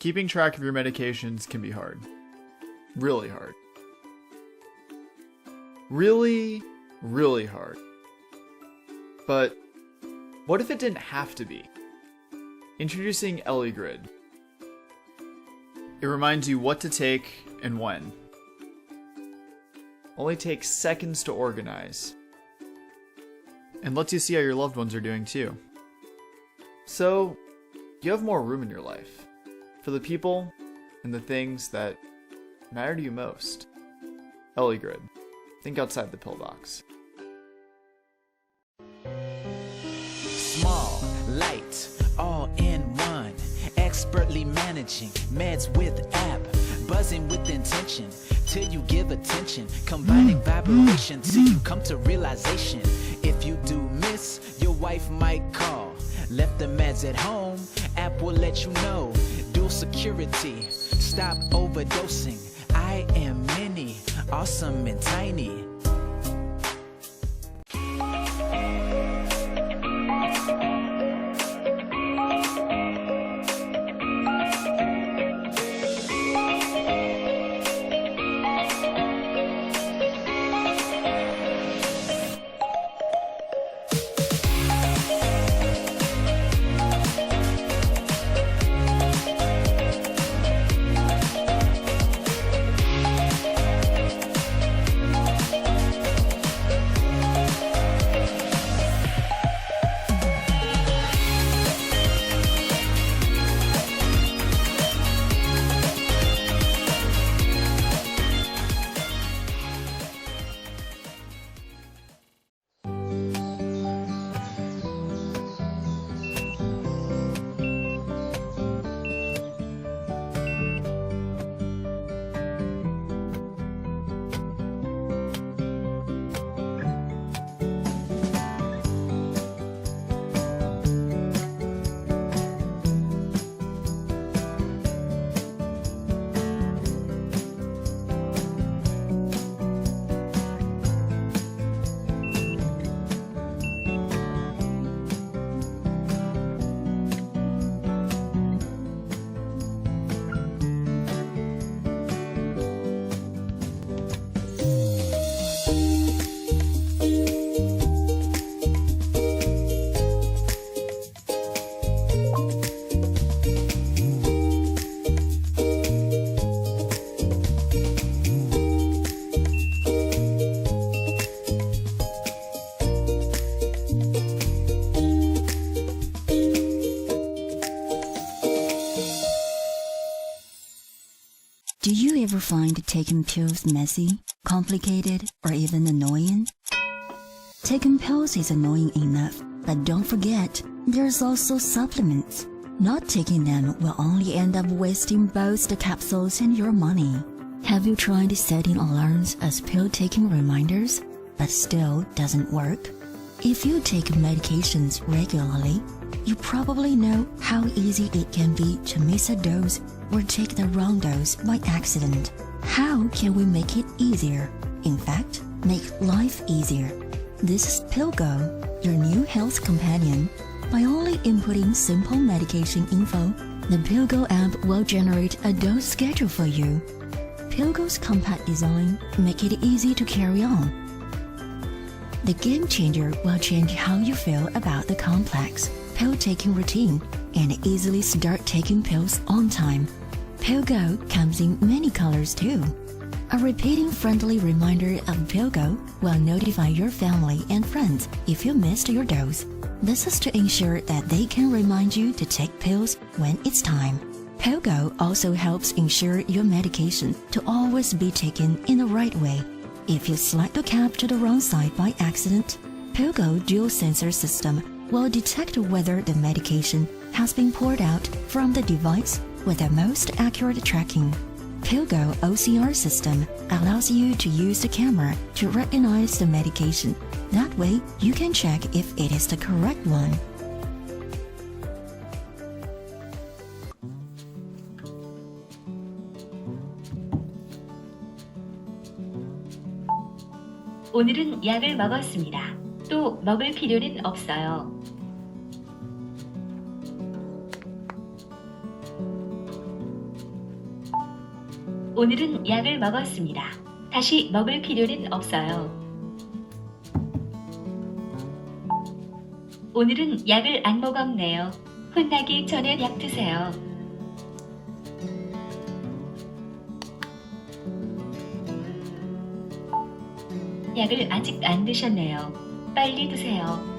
keeping track of your medications can be hard. Really hard. Really, really hard. But what if it didn't have to be? Introducing ElliGrid. It reminds you what to take and when. Only takes seconds to organize. And lets you see how your loved ones are doing too. So, you have more room in your life for the people and the things that matter to you most. ElliGrid. Think outside the pillbox. Small, light, all in one. Expertly managing meds with app. Buzzing with intention till you give attention. Combining vibration till you come to realization. If you do miss, your wife might call. Left the meds at home, app will let you know. Dual security, stop overdosing. I am many, awesome and tiny. Do you ever find taking pills messy, complicated, or even annoying? Taking pills is annoying enough, but don't forget, there's also supplements. Not taking them will only end up wasting both the capsules and your money. Have you tried setting alarms as pill-taking reminders, but still doesn't work? If you take medications regularly, you probably know how easy it can be to miss a dose or take the wrong dose by accident. How can we make it easier? In fact, make life easier. This is PillGo, your new health companion. By only inputting simple medication info, the PillGo app will generate a dose schedule for you. PillGo's compact design make it easy to carry on. The game changer will change how you feel about the complex pill-taking routine and easily start taking pills on time. PillGo comes in many colors too. A repeating friendly reminder of PillGo will notify your family and friends if you missed your dose. This is to ensure that they can remind you to take pills when it's time. PillGo also helps ensure your medication to always be taken in the right way. If you slide the cap to the wrong side by accident, PillGo dual sensor system will detect whether the medication has been poured out from the device with the most accurate tracking. PillGo OCR system allows you to use the camera to recognize the medication. That way, you can check if it is the correct one. 오늘은 약을 먹었습니다. 또 먹을 필요는 없어요. 오늘은 약을 먹었습니다. 다시 먹을 필요는 없어요. 오늘은 약을 안 먹었네요. 혼나기 전에 약 드세요. 약을 아직 안 드셨네요. 빨리 드세요.